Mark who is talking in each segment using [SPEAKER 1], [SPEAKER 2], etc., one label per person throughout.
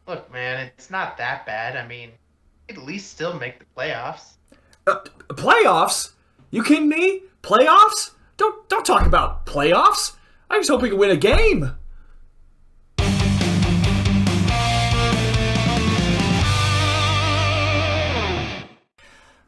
[SPEAKER 1] Look, man, it's not that bad. I mean, at least still make the playoffs.
[SPEAKER 2] Playoffs? You kidding me? Playoffs? Don't talk about playoffs. I was hoping to win a game.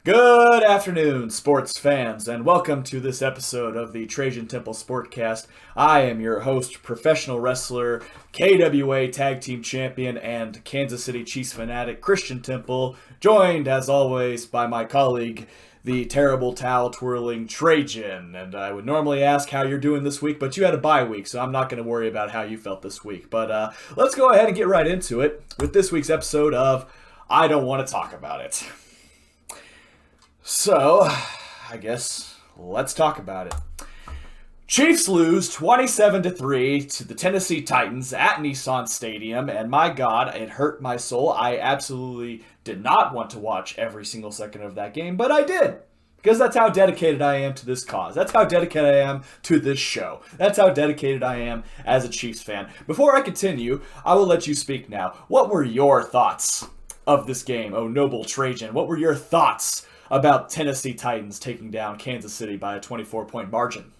[SPEAKER 2] Good afternoon, sports fans, and welcome to this episode of the Trajan Temple Sportcast. I am your host, professional wrestler, KWA Tag Team Champion, and Kansas City Chiefs fanatic Christian Temple, joined as always by my colleague, the terrible towel twirling Trajan. And I would normally ask how you're doing this week, but you had a bye week, so I'm not going to worry about how you felt this week. But let's go ahead and get right into it with this week's episode of I Don't Want to Talk About It. So, I guess let's talk about it. Chiefs lose 27-3 to the Tennessee Titans at Nissan Stadium, and my God, it hurt my soul. I absolutely did not want to watch every single second of that game, but I did. Because that's how dedicated I am to this cause. That's how dedicated I am to this show. That's how dedicated I am as a Chiefs fan. Before I continue, I will let you speak now. What were your thoughts of this game, oh noble Trajan? What were your thoughts about Tennessee Titans taking down Kansas City by a 24-point margin?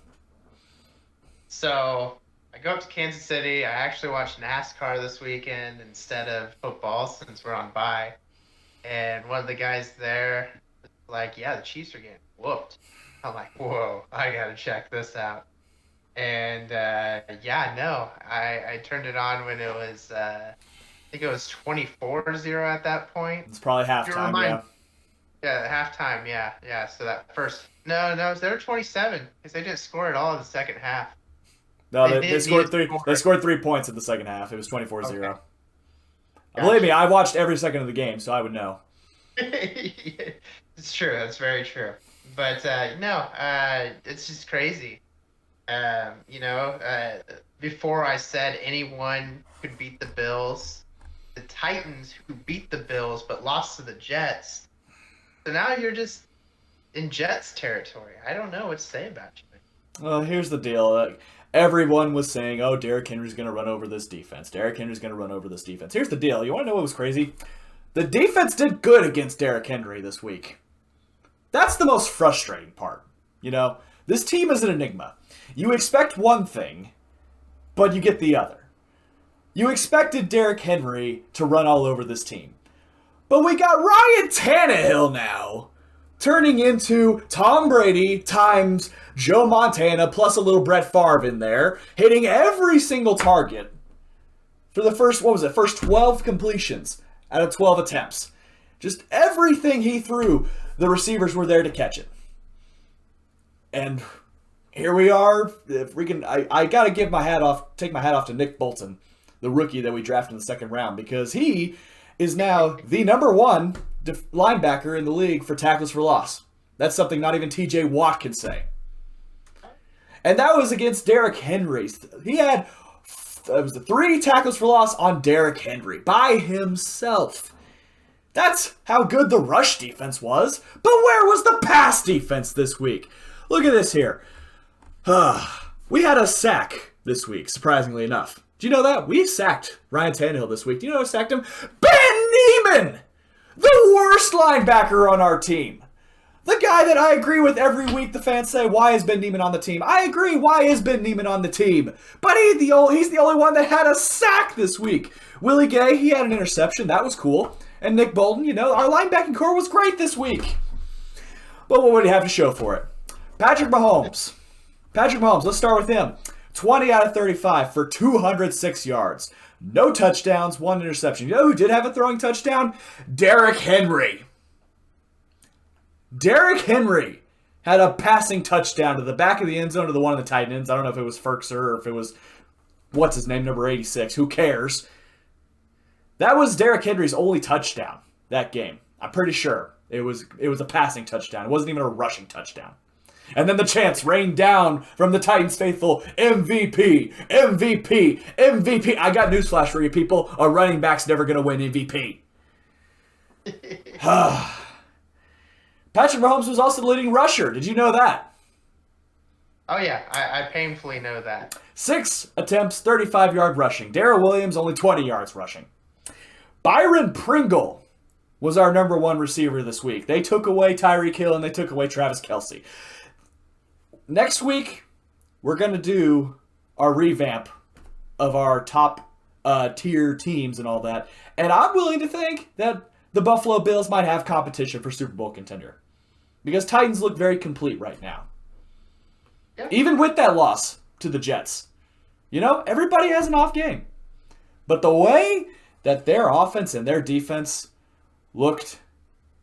[SPEAKER 1] So I go up to Kansas City. I actually watched NASCAR this weekend instead of football since we're on bye. And one of the guys there was like, yeah, the Chiefs are getting whooped. I'm like, whoa, I got to check this out. And yeah, no, I turned it on when it was, I think it was 24-0 at that point.
[SPEAKER 2] It's probably
[SPEAKER 1] You
[SPEAKER 2] halftime,
[SPEAKER 1] remind
[SPEAKER 2] yeah.
[SPEAKER 1] Yeah, halftime. Yeah. So that first, no, they were 27 because they didn't score at all in the second half.
[SPEAKER 2] No,
[SPEAKER 1] They
[SPEAKER 2] they
[SPEAKER 1] didn't need
[SPEAKER 2] scored
[SPEAKER 1] to
[SPEAKER 2] three.
[SPEAKER 1] score.
[SPEAKER 2] They scored 3 points in the second half. It was 24-0.
[SPEAKER 1] Okay,
[SPEAKER 2] Believe me,
[SPEAKER 1] gotcha.
[SPEAKER 2] I watched every second of the game, so I would know.
[SPEAKER 1] It's true. That's very true. But no, it's just crazy. Before I said anyone could beat the Bills, the Titans who beat the Bills but lost to the Jets. So now you're just in Jets territory. I don't know what to say about you.
[SPEAKER 2] Well, here's the deal. Everyone was saying, oh, Derrick Henry's going to run over this defense. Derrick Henry's going to run over this defense. Here's the deal. You want to know what was crazy? The defense did good against Derrick Henry this week. That's the most frustrating part. This team is an enigma. You expect one thing, but you get the other. You expected Derrick Henry to run all over this team. But we got Ryan Tannehill now, turning into Tom Brady times Joe Montana plus a little Brett Favre in there, hitting every single target for the first 12 completions out of 12 attempts. Just everything he threw, the receivers were there to catch it. And here we are. I gotta take my hat off to Nick Bolton, the rookie that we drafted in the second round, because he is now the number one linebacker in the league for tackles for loss. That's something not even TJ Watt can say. And that was against Derrick Henry. He had the 3 tackles for loss on Derrick Henry by himself. That's how good the rush defense was. But where was the pass defense this week? Look at this here. We had a sack this week, surprisingly enough. Do you know that? We sacked Ryan Tannehill this week. Do you know who sacked him? Ben Neiman! The worst linebacker on our team. The guy that I agree with every week the fans say, why is Ben Neiman on the team? I agree, why is Ben Neiman on the team? But he's the only one that had a sack this week. Willie Gay, he had an interception. That was cool. And Nick Bolton, our linebacking core was great this week. But what would he have to show for it? Patrick Mahomes, let's start with him. 20 out of 35 for 206 yards. No touchdowns, 1 interception. You know who did have a throwing touchdown? Derrick Henry. Derrick Henry had a passing touchdown to the back of the end zone to the one of the tight ends. I don't know if it was Ferkser or if it was, what's his name, number 86. Who cares? That was Derrick Henry's only touchdown that game. I'm pretty sure. It was a passing touchdown. It wasn't even a rushing touchdown. And then the chants rained down from the Titans faithful, MVP, MVP, MVP. I got newsflash for you people. A running back's never going to win MVP. Patrick Mahomes was also the leading rusher. Did you know that?
[SPEAKER 1] Oh yeah, I painfully know that.
[SPEAKER 2] 6 attempts, 35-yard rushing. Darrell Williams only 20 yards rushing. Byron Pringle was our number one receiver this week. They took away Tyreek Hill and they took away Travis Kelce. Next week, we're going to do our revamp of our top tier teams and all that. And I'm willing to think that the Buffalo Bills might have competition for Super Bowl contender. Because Titans look very complete right now.
[SPEAKER 1] Yeah.
[SPEAKER 2] Even with that loss to the Jets. You know, everybody has an off game. But the way that their offense and their defense looked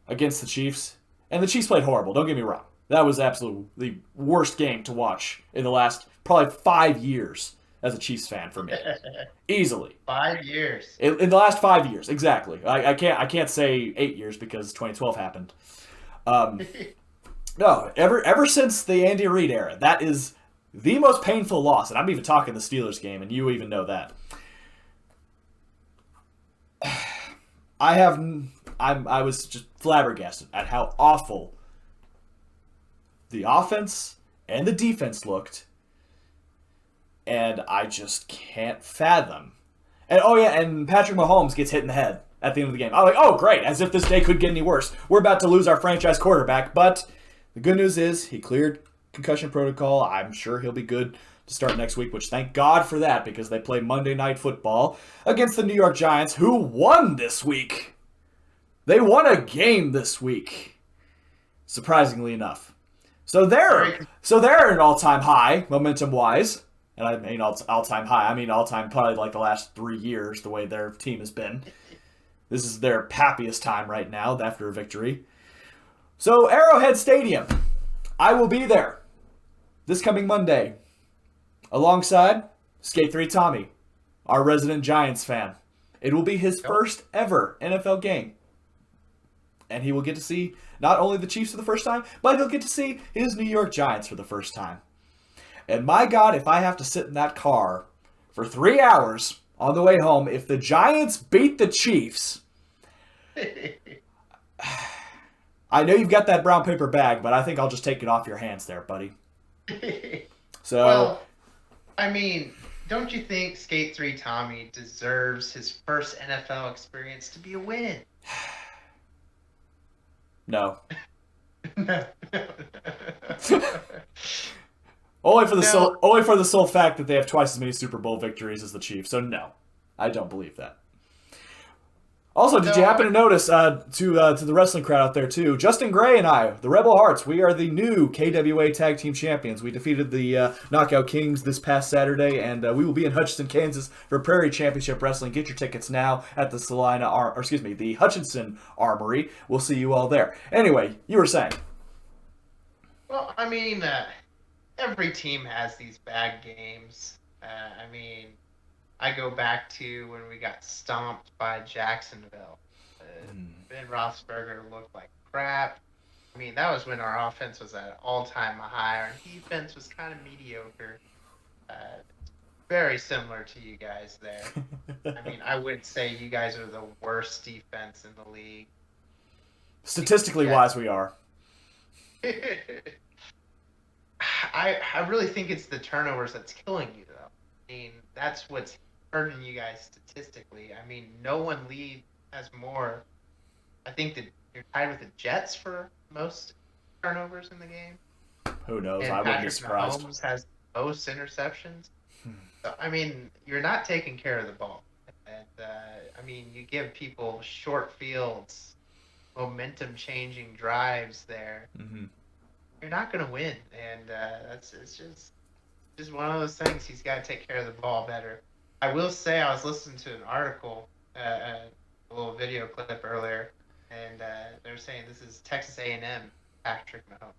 [SPEAKER 2] against the Chiefs, and the Chiefs played horrible, don't get me wrong. That was absolutely the worst game to watch in the last probably 5 years as a Chiefs fan for me. Easily.
[SPEAKER 1] 5 years.
[SPEAKER 2] In the last 5 years, exactly. I can't say 8 years because 2012 happened. No, ever since the Andy Reid era, that is the most painful loss, and I'm even talking the Steelers game, and you even know that. I was just flabbergasted at how awful the offense and the defense looked, and I just can't fathom. And and Patrick Mahomes gets hit in the head at the end of the game. I'm like, oh great, as if this day could get any worse. We're about to lose our franchise quarterback, but the good news is he cleared concussion protocol. I'm sure he'll be good to start next week, which thank God for that, because they play Monday Night Football against the New York Giants, who won this week. They won a game this week, surprisingly enough. So they're an all-time high, momentum-wise. And I mean all-time high. I mean all-time probably like the last 3 years, the way their team has been. This is their happiest time right now after a victory. So Arrowhead Stadium, I will be there this coming Monday alongside Skate 3 Tommy, our resident Giants fan. It will be his first ever NFL game. And he will get to see not only the Chiefs for the first time, but he'll get to see his New York Giants for the first time. And my God, if I have to sit in that car for 3 hours on the way home, if the Giants beat the Chiefs, I know you've got that brown paper bag, but I think I'll just take it off your hands there, buddy. So,
[SPEAKER 1] well, I mean, don't you think Skate 3 Tommy deserves his first NFL experience to be a win?
[SPEAKER 2] No.
[SPEAKER 1] No.
[SPEAKER 2] Only for the sole fact that they have twice as many Super Bowl victories as the Chiefs. So no, I don't believe that. Also, did you happen to notice to the wrestling crowd out there too? Justin Gray and I, the Rebel Hearts, we are the new KWA Tag Team Champions. We defeated the Knockout Kings this past Saturday, and we will be in Hutchinson, Kansas for Prairie Championship Wrestling. Get your tickets now at the the Hutchinson Armory. We'll see you all there. Anyway, you were saying.
[SPEAKER 1] Well, I mean, every team has these bad games. I mean, I go back to when we got stomped by Jacksonville. Ben Roethlisberger looked like crap. I mean, that was when our offense was at an all-time high. Our defense was kind of mediocre. Very similar to you guys there. I mean, I would say you guys are the worst defense in the league.
[SPEAKER 2] Statistically wise, we are.
[SPEAKER 1] I really think it's the turnovers that's killing you, though. I mean, that's what's hurting you guys statistically. I mean, no one has more. I think that you're tied with the Jets for most turnovers in the game.
[SPEAKER 2] Who knows?
[SPEAKER 1] And
[SPEAKER 2] I wouldn't be
[SPEAKER 1] Patrick
[SPEAKER 2] surprised.
[SPEAKER 1] Mahomes has most interceptions. So, I mean, you're not taking care of the ball. And, I mean, you give people short fields, momentum-changing drives there.
[SPEAKER 2] Mm-hmm.
[SPEAKER 1] You're not going to win. And it's just one of those things. He's got to take care of the ball better. I will say I was listening to an article, a little video clip earlier, and they're saying this is Texas A&M Patrick Mahomes.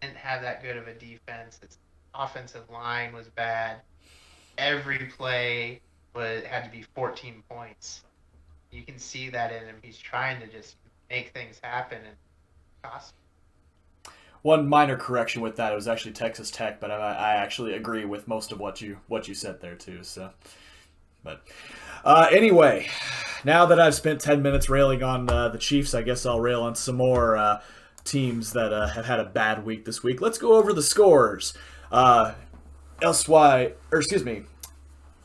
[SPEAKER 1] Didn't have that good of a defense. His offensive line was bad. Every play had to be 14 points. You can see that in him. He's trying to just make things happen and cost.
[SPEAKER 2] One minor correction with that, it was actually Texas Tech, but I actually agree with most of what you said there too. So, but anyway, now that I've spent 10 minutes railing on the Chiefs, I guess I'll rail on some more teams that have had a bad week this week. Let's go over the scores.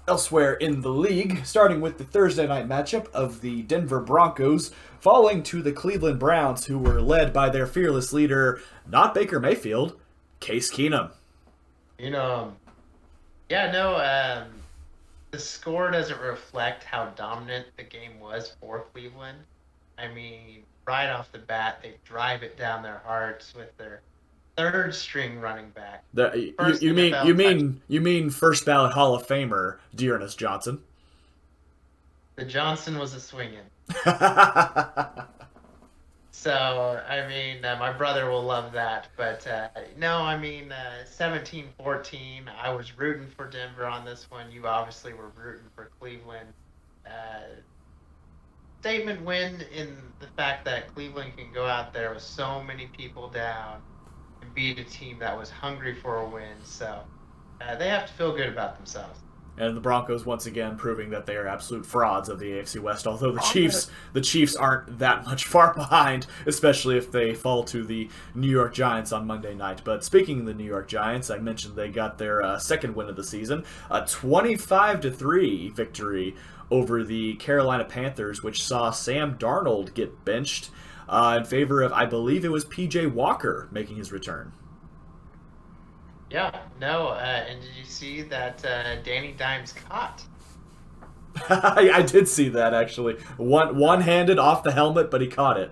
[SPEAKER 2] Elsewhere in the league, starting with the Thursday night matchup of the Denver Broncos falling to the Cleveland Browns, who were led by their fearless leader, not Baker Mayfield, Case Keenum.
[SPEAKER 1] You know, yeah, no, the score doesn't reflect how dominant the game was for Cleveland. I mean, right off the bat, they drive it down their hearts with their third string running back.
[SPEAKER 2] The, you,
[SPEAKER 1] First
[SPEAKER 2] you mean you
[SPEAKER 1] NFL touch.
[SPEAKER 2] mean you mean first ballot Hall of Famer Dearness Johnson?
[SPEAKER 1] The Johnson was a swinging. So, I mean, my brother will love that. But no, I mean, 17-14. I was rooting for Denver on this one. You obviously were rooting for Cleveland. Uh, Statement win in the fact that Cleveland can go out there with so many people down and beat a team that was hungry for a win. So they have to feel good about themselves.
[SPEAKER 2] And the Broncos once again proving that they are absolute frauds of the AFC West. Although
[SPEAKER 1] Broncos.
[SPEAKER 2] The Chiefs aren't that much far behind, especially if they fall to the New York Giants on Monday night. But speaking of the New York Giants, I mentioned they got their second win of the season, a 25-3 victory over the Carolina Panthers, which saw Sam Darnold get benched in favor of, I believe it was PJ Walker making his return.
[SPEAKER 1] Yeah, no, and did you see that Danny Dimes caught?
[SPEAKER 2] I did see that actually. One-handed off the helmet, but he caught it.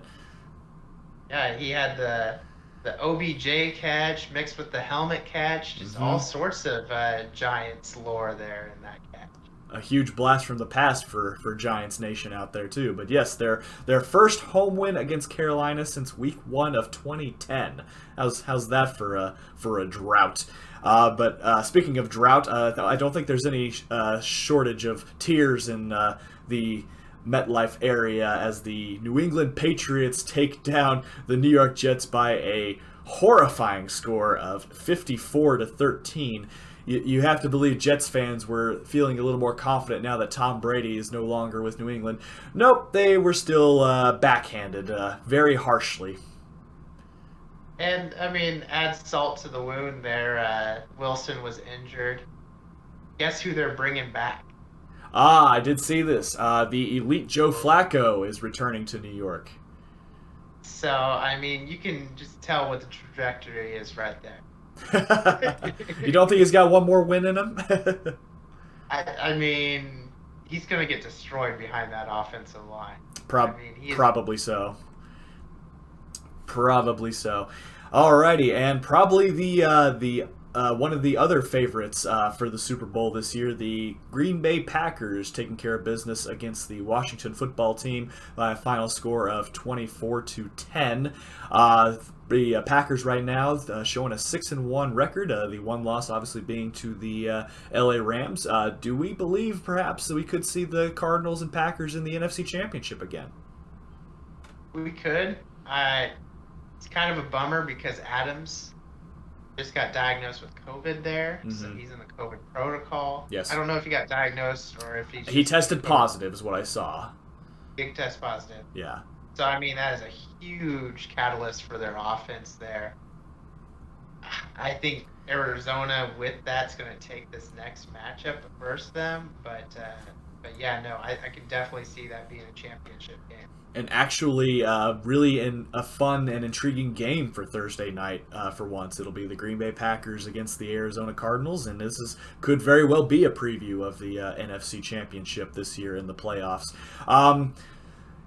[SPEAKER 1] Yeah, he had the OBJ catch mixed with the helmet catch, just all sorts of Giants lore there in that catch.
[SPEAKER 2] A huge blast from the past for Giants Nation out there too. But yes, their first home win against Carolina since Week 1 of 2010. How's that for a drought? But speaking of drought, I don't think there's any shortage of tears in the MetLife area as the New England Patriots take down the New York Jets by a horrifying score of 54-13. You have to believe Jets fans were feeling a little more confident now that Tom Brady is no longer with New England. Nope, they were still backhanded very harshly.
[SPEAKER 1] And I mean, add salt to the wound there. Wilson was injured. Guess who they're bringing back?
[SPEAKER 2] I did see this. The elite Joe Flacco is returning to New York.
[SPEAKER 1] So, I mean, you can just tell what the trajectory is right there.
[SPEAKER 2] You don't think he's got one more win in him?
[SPEAKER 1] I mean, he's going to get destroyed behind that offensive line.
[SPEAKER 2] Probably so. Probably so. Alrighty, and probably the one of the other favorites for the Super Bowl this year, the Green Bay Packers taking care of business against the Washington Football Team by a final score of 24-10. The Packers right now showing a 6-1 record. The one loss obviously being to the LA Rams. Do we believe perhaps that we could see the Cardinals and Packers in the NFC Championship again?
[SPEAKER 1] We could. It's kind of a bummer because Adams just got diagnosed with COVID there, so he's in the COVID protocol.
[SPEAKER 2] Yes.
[SPEAKER 1] I don't know if he got diagnosed or if
[SPEAKER 2] he tested positive, is what I saw.
[SPEAKER 1] Big test positive.
[SPEAKER 2] Yeah.
[SPEAKER 1] So I mean that is a huge catalyst for their offense there. I think Arizona with that's going to take this next matchup versus them, but yeah, no, I can definitely see that being a championship game.
[SPEAKER 2] And actually, really a fun and intriguing game for Thursday night. For once, it'll be the Green Bay Packers against the Arizona Cardinals, and could very well be a preview of the NFC Championship this year in the playoffs.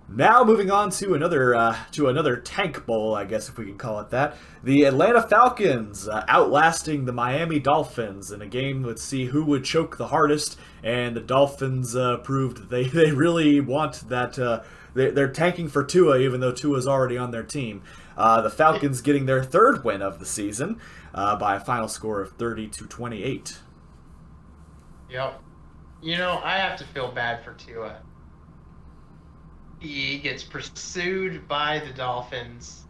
[SPEAKER 2] Now moving on to another tank bowl, I guess if we can call it that. The Atlanta Falcons outlasting the Miami Dolphins in a game. Let's see who would choke the hardest, and the Dolphins proved they really want that. They're tanking for Tua, even though Tua's already on their team. The Falcons getting their third win of the season by a final score of 30-28.
[SPEAKER 1] Yep. You know, I have to feel bad for Tua. He gets pursued by the Dolphins,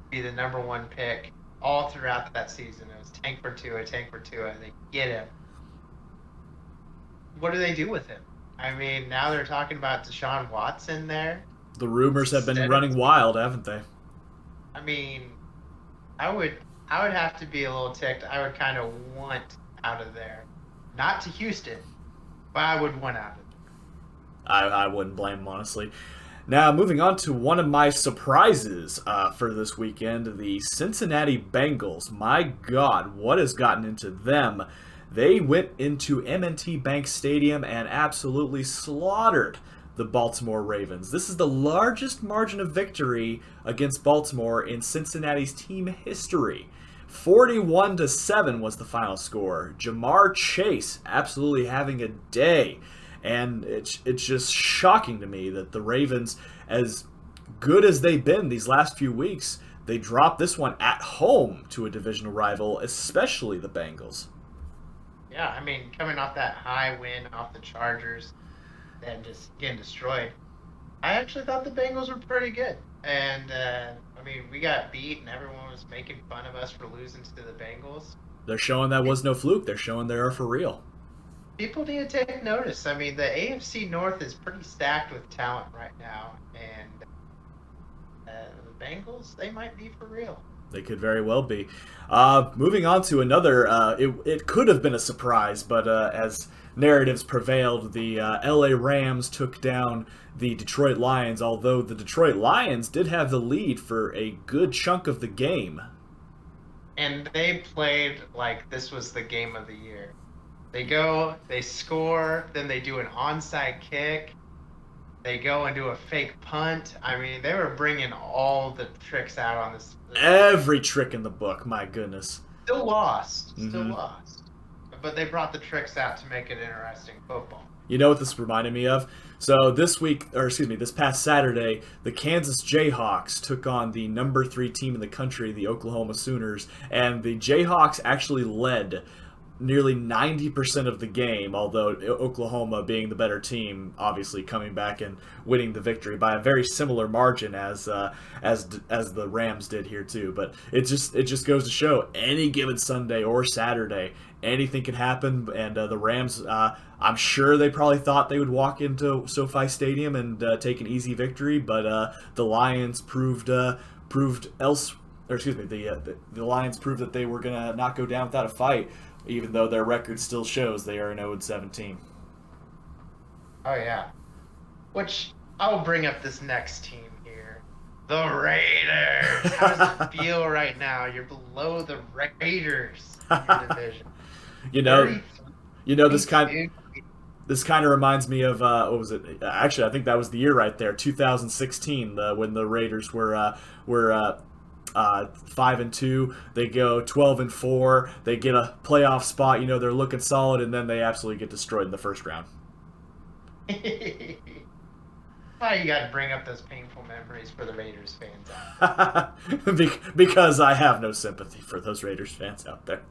[SPEAKER 1] be the number one pick all throughout that season. It was tank for Tua, tank for Tua. They get him. What do they do with him? I mean, now they're talking about Deshaun Watson there.
[SPEAKER 2] The rumors have been running wild, haven't they?
[SPEAKER 1] I mean, I would have to be a little ticked. I would kind of want out of there. Not to Houston, but I would want out of
[SPEAKER 2] I wouldn't blame him, honestly. Now, moving on to one of my surprises for this weekend, the Cincinnati Bengals. My God, what has gotten into them? They went into M&T Bank Stadium and absolutely slaughtered the Baltimore Ravens. This is the largest margin of victory against Baltimore in Cincinnati's team history. 41-7 was the final score. Jamar Chase absolutely having a day. And it's just shocking to me that the Ravens, as good as they've been these last few weeks, they dropped this one at home to a divisional rival, especially the Bengals.
[SPEAKER 1] it. Yeah, I mean, coming off that high win off the Chargers and just getting destroyed, I actually thought the Bengals were pretty good. And I mean, we got beat, and everyone was making fun of us for losing to the Bengals.
[SPEAKER 2] They're showing that was no fluke. They're showing they are for real.
[SPEAKER 1] People need to take notice. I mean, the AFC North is pretty stacked with talent right now, and the Bengals, they might be for real.
[SPEAKER 2] They could very well be. Moving on to another, it could have been a surprise, but as narratives prevailed, the LA Rams took down the Detroit Lions, although the Detroit Lions did have the lead for a good chunk of the game.
[SPEAKER 1] And they played like this was the game of the year. They go, they score, then they do an onside kick. They go and do a fake punt. I mean, they were bringing all the tricks out on this.
[SPEAKER 2] Every trick in the book, my goodness.
[SPEAKER 1] Still lost. Still
[SPEAKER 2] Mm-hmm.
[SPEAKER 1] lost. But they brought the tricks out to make it interesting football.
[SPEAKER 2] You know what this reminded me of? So this past Saturday, the Kansas Jayhawks took on the number 3 team in the country, the Oklahoma Sooners, and the Jayhawks actually led nearly 90% of the game, although Oklahoma being the better team, obviously coming back and winning the victory by a very similar margin as the Rams did here too. But it just goes to show any given Sunday or Saturday, anything can happen. And the Rams, I'm sure they probably thought they would walk into SoFi Stadium and take an easy victory, but the Lions proved else. Or excuse me, the Lions proved that they were gonna not go down without a fight, even though their record still shows they are an 0-17.
[SPEAKER 1] Oh, yeah. Which I'll bring up this next team here. The Raiders. How does it feel right now? You're below the Raiders in your division.
[SPEAKER 2] you know,
[SPEAKER 1] 30
[SPEAKER 2] this kind of reminds me of what was it? Actually, I think that was the year right there, 2016, when the Raiders were 5-2. They go 12-4. They get a playoff spot. They're looking solid, and then they absolutely get destroyed in the first round.
[SPEAKER 1] Why you got to bring up those painful memories for the Raiders fans out
[SPEAKER 2] Because I have no sympathy for those Raiders fans out there.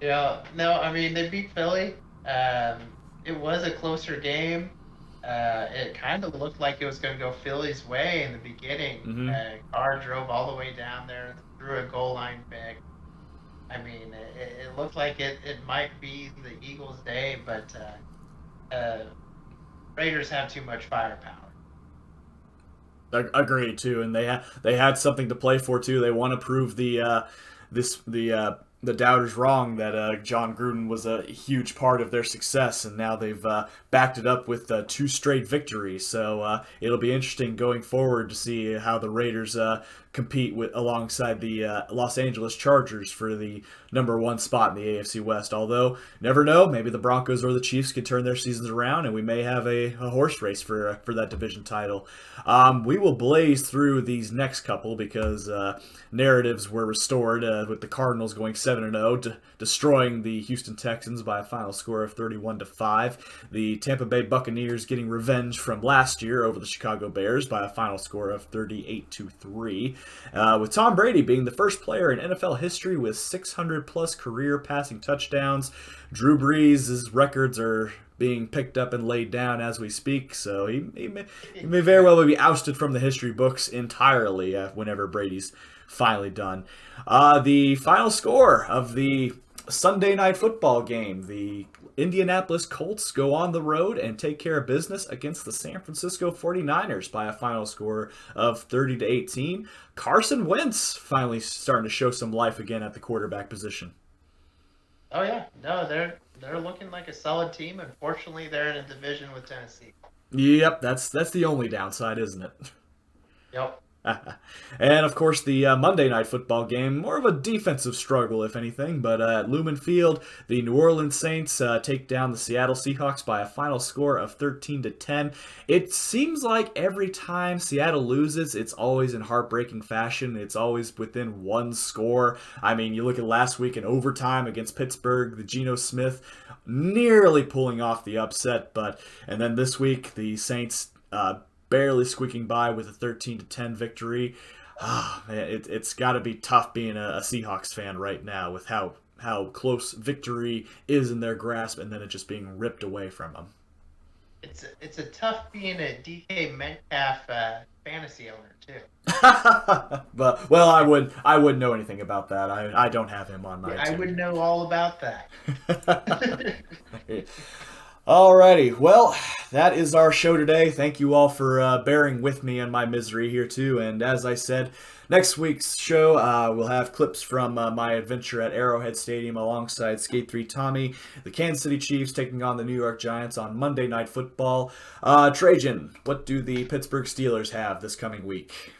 [SPEAKER 1] Yeah, no, I mean, they beat Philly. It was a closer game. It kind of looked like it was going to go Philly's way in the beginning.
[SPEAKER 2] Mm-hmm.
[SPEAKER 1] Carr drove all the way down there, threw a goal line pick. I mean, it looked like it might be the Eagles' day, but Raiders have too much firepower.
[SPEAKER 2] Agreed too, and they had something to play for too. They want to prove the doubters wrong that John Gruden was a huge part of their success, and now they've backed it up with 2 straight victories. So it'll be interesting going forward to see how the Raiders compete alongside the Los Angeles Chargers for the number 1 spot in the AFC West. Although, never know, maybe the Broncos or the Chiefs could turn their seasons around, and we may have a horse race for that division title. We will blaze through these next couple because narratives were restored with the Cardinals going 7-0, destroying the Houston Texans by a final score of 31-5. The Tampa Bay Buccaneers getting revenge from last year over the Chicago Bears by a final score of 38-3. With Tom Brady being the first player in NFL history with 600-plus career passing touchdowns. Drew Brees' records are being picked up and laid down as we speak, so he may very well be ousted from the history books entirely whenever Brady's finally done. The final score of the Sunday night football game, the Indianapolis Colts go on the road and take care of business against the San Francisco 49ers by a final score of 30-18. Carson Wentz finally starting to show some life again at the quarterback position.
[SPEAKER 1] Oh yeah, no, they're looking like a solid team. Unfortunately, they're in a division with Tennessee.
[SPEAKER 2] Yep, that's the only downside, isn't it?
[SPEAKER 1] Yep.
[SPEAKER 2] And of course, the Monday night football game, more of a defensive struggle, if anything. But at Lumen Field, the New Orleans Saints take down the Seattle Seahawks by a final score of 13-10. It seems like every time Seattle loses, it's always in heartbreaking fashion. It's always within one score. I mean, you look at last week in overtime against Pittsburgh, the Geno Smith nearly pulling off the upset, and then this week the Saints barely squeaking by with a 13-10 victory. Man, it's got to be tough being a Seahawks fan right now with how close victory is in their grasp and then it just being ripped away from them.
[SPEAKER 1] It's a tough being a DK Metcalf fantasy owner too.
[SPEAKER 2] But well, I wouldn't know anything about that. I don't have him on my
[SPEAKER 1] Yeah, I
[SPEAKER 2] team.
[SPEAKER 1] would know all about that.
[SPEAKER 2] Alrighty, well, that is our show today. Thank you all for bearing with me in my misery here too. And as I said, next week's show we'll have clips from my adventure at Arrowhead Stadium alongside Skate 3 Tommy, the Kansas City Chiefs taking on the New York Giants on Monday Night Football. Trajan, what do the Pittsburgh Steelers have this coming week?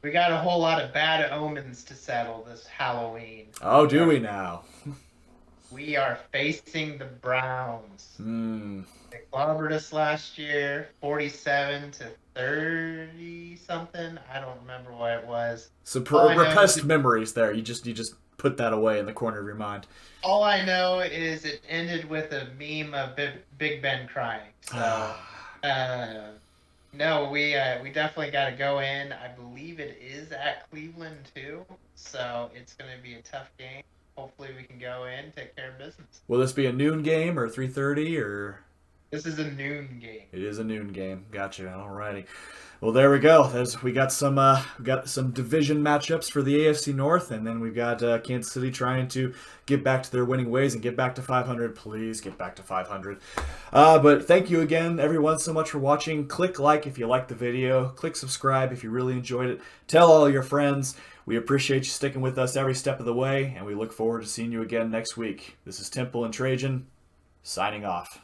[SPEAKER 1] We got a whole lot of bad omens to settle this Halloween.
[SPEAKER 2] Oh, do we now?
[SPEAKER 1] We are facing the Browns. They clobbered us last year, 47-30 something. I don't remember what it was.
[SPEAKER 2] So repressed memories there. You just put that away in the corner of your mind.
[SPEAKER 1] All I know is it ended with a meme of Big Ben crying. So, no, we definitely got to go in. I believe it is at Cleveland too, so it's going to be a tough game. Hopefully we can go in, take care of business.
[SPEAKER 2] Will this be a noon game or 3:30 or?
[SPEAKER 1] This is a noon game.
[SPEAKER 2] It is a noon game. Gotcha. Alrighty. Well, there we go. We got some division matchups for the AFC North, and then we've got Kansas City trying to get back to their winning ways and get back to 500. Please get back to 500. But thank you again, everyone, so much for watching. Click like if you liked the video. Click subscribe if you really enjoyed it. Tell all your friends. We appreciate you sticking with us every step of the way, and we look forward to seeing you again next week. This is Temple and Trajan, signing off.